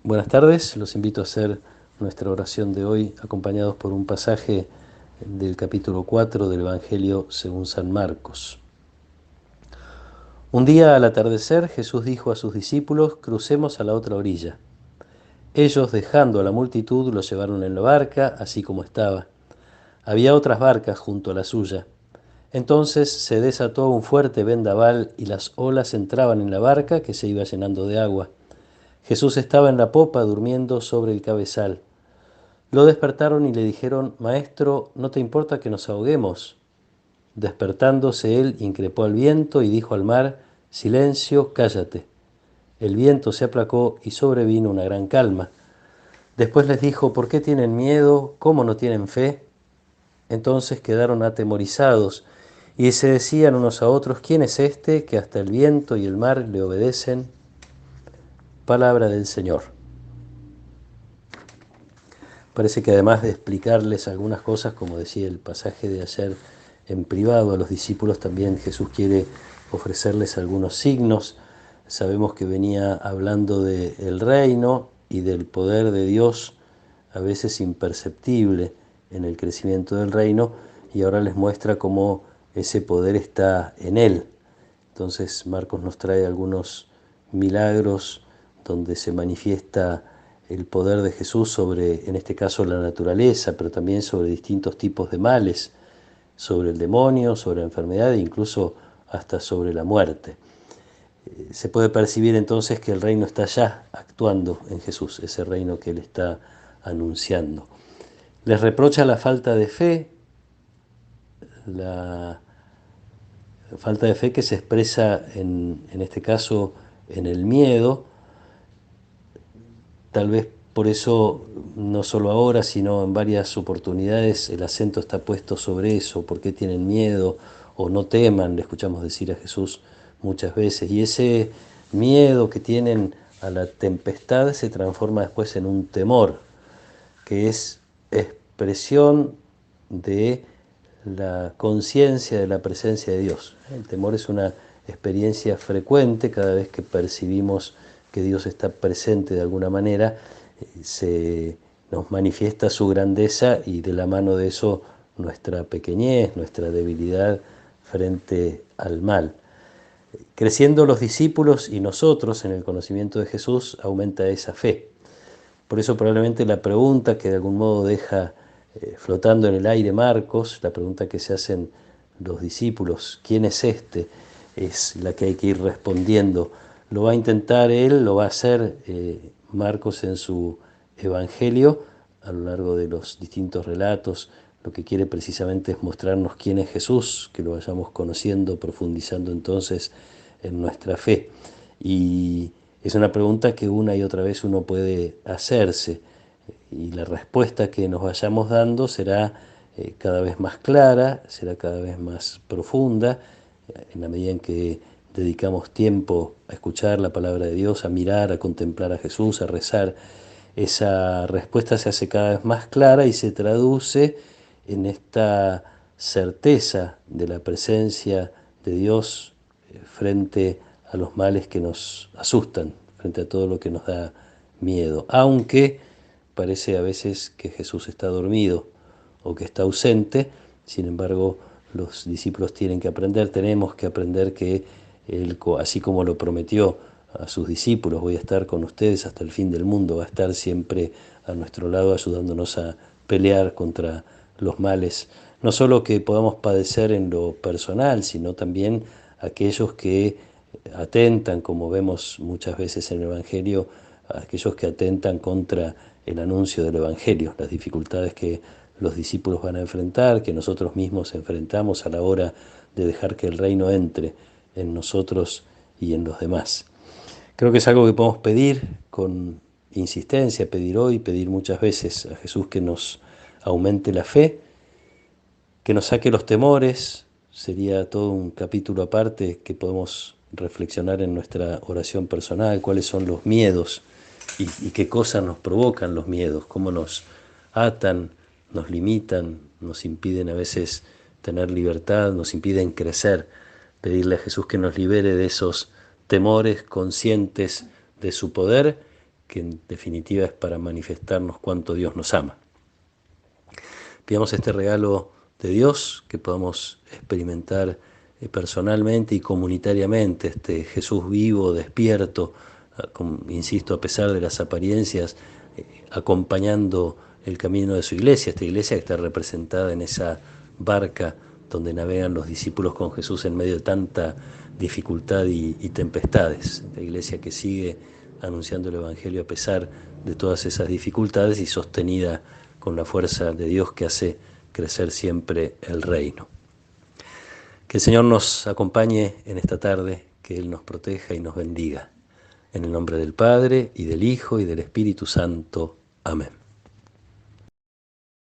Buenas tardes, los invito a hacer nuestra oración de hoy acompañados por un pasaje del capítulo 4 del Evangelio según San Marcos. Un día al atardecer Jesús dijo a sus discípulos: crucemos a la otra orilla. Ellos, dejando a la multitud, lo llevaron en la barca, así como estaba. Había otras barcas junto a la suya. Entonces se desató un fuerte vendaval y las olas entraban en la barca, que se iba llenando de agua. Jesús estaba en la popa durmiendo sobre el cabezal. Lo despertaron y le dijeron: Maestro, ¿no te importa que nos ahoguemos? Despertándose él, increpó al viento y dijo al mar: Silencio, cállate. El viento se aplacó y sobrevino una gran calma. Después les dijo: ¿Por qué tienen miedo? ¿Cómo no tienen fe? Entonces quedaron atemorizados y se decían unos a otros: ¿Quién es este que hasta el viento y el mar le obedecen? Palabra del Señor. Parece que además de explicarles algunas cosas, como decía el pasaje de ayer en privado a los discípulos, también Jesús quiere ofrecerles algunos signos. Sabemos que venía hablando del reino y del poder de Dios, a veces imperceptible en el crecimiento del reino, y ahora les muestra cómo ese poder está en Él. Entonces Marcos nos trae algunos milagros donde se manifiesta el poder de Jesús sobre, en este caso, la naturaleza, pero también sobre distintos tipos de males, sobre el demonio, sobre la enfermedad e incluso hasta sobre la muerte. Se puede percibir entonces que el reino está ya actuando en Jesús, ese reino que Él está anunciando. Les reprocha la falta de fe, la falta de fe que se expresa en este caso en el miedo. Tal vez por eso, no solo ahora, sino en varias oportunidades, el acento está puesto sobre eso: por qué tienen miedo o no teman, le escuchamos decir a Jesús muchas veces. Y ese miedo que tienen a la tempestad se transforma después en un temor, que es expresión de la conciencia de la presencia de Dios. El temor es una experiencia frecuente cada vez que percibimos que Dios está presente de alguna manera, se nos manifiesta su grandeza y de la mano de eso nuestra pequeñez, nuestra debilidad frente al mal. Creciendo los discípulos y nosotros en el conocimiento de Jesús, aumenta esa fe. Por eso probablemente la pregunta que de algún modo deja flotando en el aire Marcos, la pregunta que se hacen los discípulos: ¿quién es este?, es la que hay que ir respondiendo. Lo va a intentar él, lo va a hacer Marcos en su Evangelio a lo largo de los distintos relatos. Lo que quiere precisamente es mostrarnos quién es Jesús, que lo vayamos conociendo, profundizando entonces en nuestra fe. Y es una pregunta que una y otra vez uno puede hacerse, y la respuesta que nos vayamos dando será cada vez más clara, será cada vez más profunda, en la medida en que dedicamos tiempo a escuchar la palabra de Dios, a mirar, a contemplar a Jesús, a rezar. Esa respuesta se hace cada vez más clara y se traduce en esta certeza de la presencia de Dios frente a los males que nos asustan, frente a todo lo que nos da miedo, aunque parece a veces que Jesús está dormido o que está ausente. Sin embargo, los discípulos tienen que aprender, tenemos que aprender que Él, así como lo prometió a sus discípulos: voy a estar con ustedes hasta el fin del mundo, va a estar siempre a nuestro lado ayudándonos a pelear contra los males, no solo que podamos padecer en lo personal, sino también aquellos que atentan, como vemos muchas veces en el Evangelio, aquellos que atentan contra el anuncio del Evangelio, las dificultades que los discípulos van a enfrentar, que nosotros mismos enfrentamos a la hora de dejar que el reino entre en nosotros y en los demás. Creo que es algo que podemos pedir con insistencia, pedir hoy, pedir muchas veces a Jesús: que nos aumente la fe, que nos saque los temores. Sería todo un capítulo aparte que podemos reflexionar en nuestra oración personal: cuáles son los miedos y qué cosas nos provocan los miedos, cómo nos atan, nos limitan, nos impiden a veces tener libertad, nos impiden crecer. Pedirle a Jesús que nos libere de esos temores, conscientes de su poder, que en definitiva es para manifestarnos cuánto Dios nos ama. Pidamos este regalo de Dios, que podamos experimentar personalmente y comunitariamente este Jesús vivo, despierto, insisto, a pesar de las apariencias, acompañando el camino de su iglesia, esta iglesia que está representada en esa barca donde navegan los discípulos con Jesús en medio de tanta dificultad y tempestades, la iglesia que sigue anunciando el Evangelio a pesar de todas esas dificultades y sostenida con la fuerza de Dios que hace crecer siempre el reino. Que el Señor nos acompañe en esta tarde, que Él nos proteja y nos bendiga. En el nombre del Padre, y del Hijo, y del Espíritu Santo. Amén.